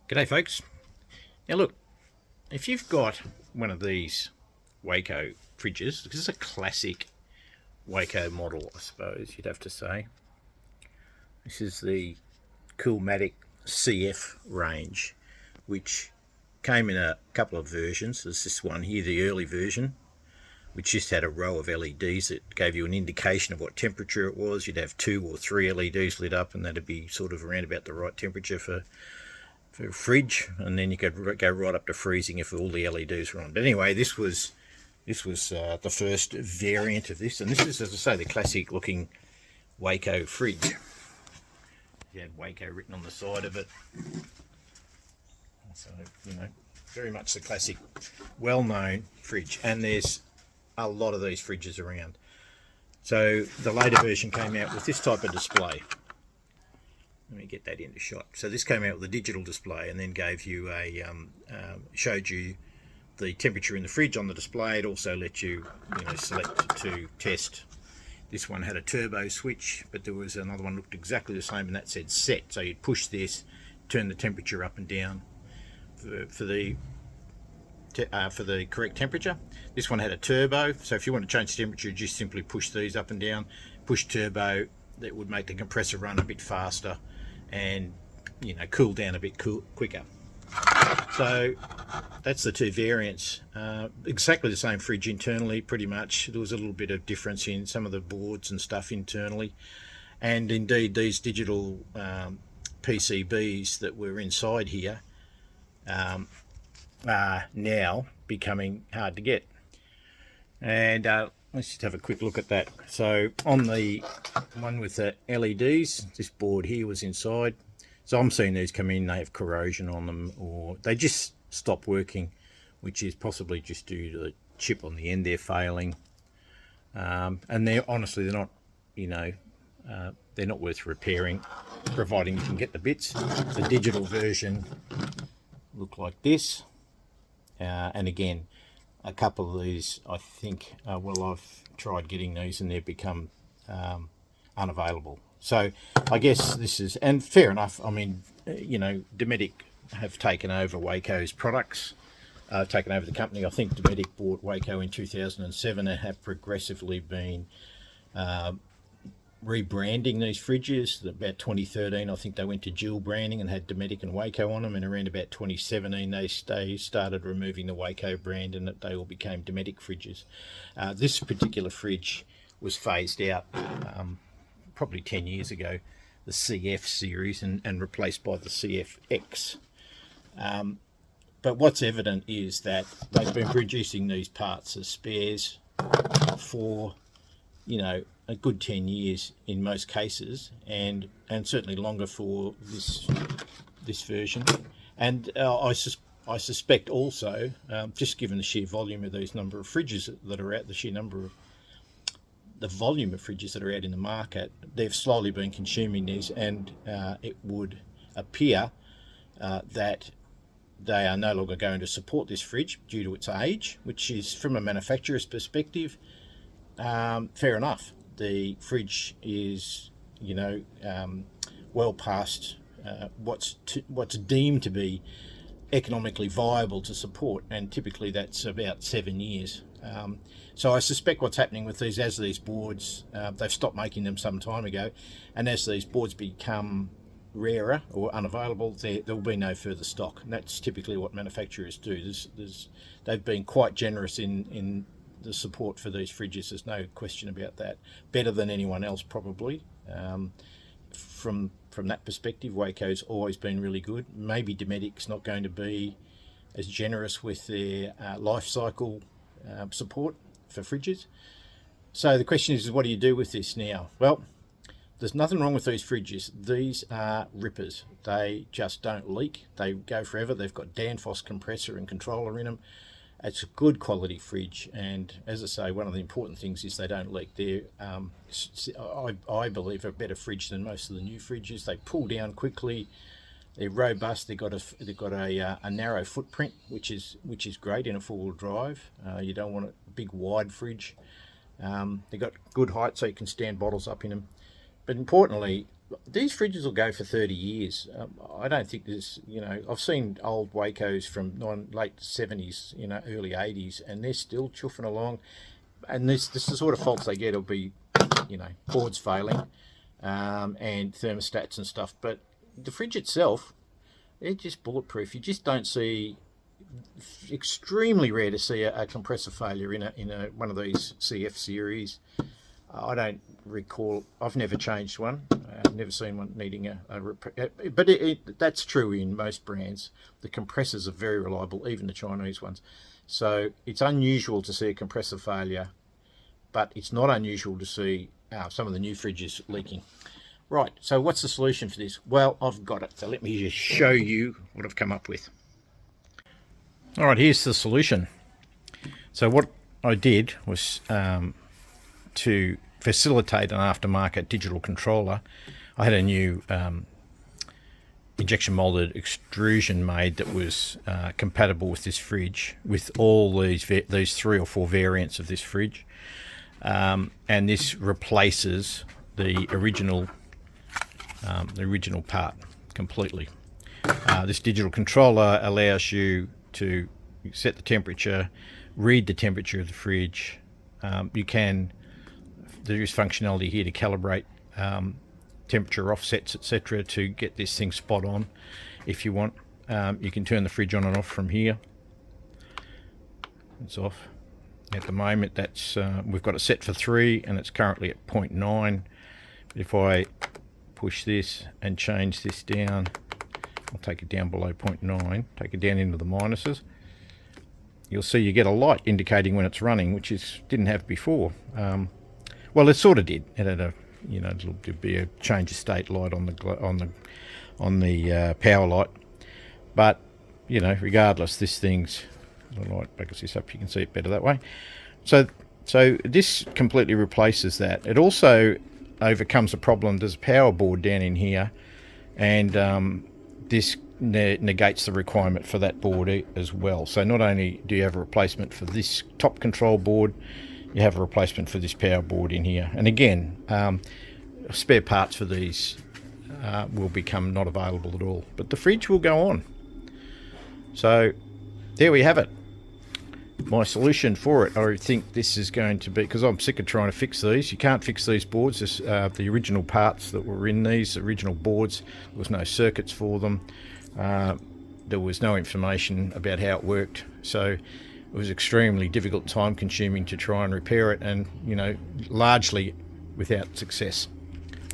G'day folks. Now look, if you've got one of these Waeco fridges, this is a classic Waeco model, I suppose you'd have to say. This is the Dometic CF range, which came in a couple of versions. There's this one here, the early version, which just had a row of LEDs that gave you an indication of what temperature it was. You'd have 2 or 3 LEDs lit up, and that'd be sort of around about the right temperature for a fridge, and then you could go right up to freezing if all the LEDs were on. But anyway, this was the first variant of this, and this is, as I say, the classic looking Waeco fridge. You had Waeco written on the side of it, so you know, very much the classic, well-known fridge. And there's a lot of these fridges around. So the later version came out with this type of display. Let me get that into shot. So this came out with a digital display, and then gave you showed you the temperature in the fridge on the display. It also let you, select to test. This one had a turbo switch, but there was another one looked exactly the same, and that said set. So you'd push this, turn the temperature up and down for the correct temperature. This one had a turbo, so if you want to change the temperature, you just simply push these up and down. Push turbo, that would make the compressor run a bit faster and cool down a bit quicker. So that's the two variants. Exactly the same fridge internally, pretty much. There was a little bit of difference in some of the boards and stuff internally, and indeed these digital PCBs that were inside here are now becoming hard to get. And let's just have a quick look at that. So on the one with the LEDs, this board here was inside. So I'm seeing these come in, they have corrosion on them, or they just stop working, which is possibly just due to the chip on the end they're failing. And they're honestly, they're not worth repairing, providing you can get the bits. The digital version look like this, and again, a couple of these, I think, I've tried getting these and they've become unavailable. So I guess this is, and fair enough, I mean, Dometic have taken over Waeco's products, taken over the company. I think Dometic bought Waeco in 2007 and have progressively been rebranding these fridges. About 2013, I think they went to dual branding and had Dometic and Waeco on them, and around about 2017 they started removing the Waeco brand and that they all became Dometic fridges. This particular fridge was phased out probably 10 years ago, the CF series, and replaced by the CFX. But what's evident is that they've been producing these parts as spares for a good 10 years in most cases, and certainly longer for this version. And I suspect also, just given the sheer volume of those number of fridges that are out, the volume of fridges that are out in the market, they've slowly been consuming these, and it would appear that they are no longer going to support this fridge due to its age, which is, from a manufacturer's perspective, fair enough. The fridge is, well past what's deemed to be economically viable to support, and typically that's about 7 years. So I suspect what's happening with these, as these boards, they've stopped making them some time ago, and as these boards become rarer or unavailable, there will be no further stock. And that's typically what manufacturers do. They've been quite generous in the support for these fridges. There's no question about that. Better than anyone else, probably. From that perspective, Waeco's always been really good. Maybe Dometic's not going to be as generous with their life cycle support for fridges. So the question is, what do you do with this now? Well, there's nothing wrong with these fridges. These are rippers. They just don't leak. They go forever. They've got Danfoss compressor and controller in them. It's a good quality fridge, and as I say, one of the important things is they don't leak. They're, I believe, a better fridge than most of the new fridges. They pull down quickly. They're robust. They've got a narrow footprint, which is great in a four-wheel drive. You don't want a big wide fridge. They've got good height, so you can stand bottles up in them. But importantly, these fridges will go for 30 years. I don't think there's, I've seen old Waecos from late 70s, early 80s, and they're still chuffing along. And this the sort of faults they get will be, boards failing, and thermostats and stuff. But the fridge itself, they're just bulletproof. You just don't see, extremely rare to see a compressor failure in one of these CF series. I don't recall. I've never changed one. I've never seen one needing a repair. But that's true in most brands. The compressors are very reliable, even the Chinese ones. So it's unusual to see a compressor failure, but it's not unusual to see some of the new fridges leaking. Right, so what's the solution for this? Well, I've got it. So let me just show you what I've come up with. All right, here's the solution. So what I did was to facilitate an aftermarket digital controller, I had a new injection molded extrusion made that was compatible with this fridge, with all these 3 or 4 variants of this fridge, and this replaces the original part completely. This digital controller allows you to set the temperature, read the temperature of the fridge. There is functionality here to calibrate temperature offsets, etc., to get this thing spot on. If you want, you can turn the fridge on and off from here. It's off at the moment. That's we've got it set for 3 and it's currently at 0.9. If I push this and change this down, I'll take it down below 0.9, take it down into the minuses, you'll see you get a light indicating when it's running, which didn't have before. Well, it sort of did. It had there'd be a change of state light on the power light, but regardless, this thing's the light. Back this up, you can see it better that way. So this completely replaces that. It also overcomes a problem. There's a power board down in here, and this negates the requirement for that board as well. So not only do you have a replacement for this top control board, you have a replacement for this power board in here. And again, spare parts for these will become not available at all, but the fridge will go on. So there we have it. My solution for it, I think this is going to be, because I'm sick of trying to fix these. You can't fix these boards. The original parts that were in these original boards, there was no circuits for them. There was no information about how it worked. So it was extremely difficult, time consuming to try and repair it, and largely without success.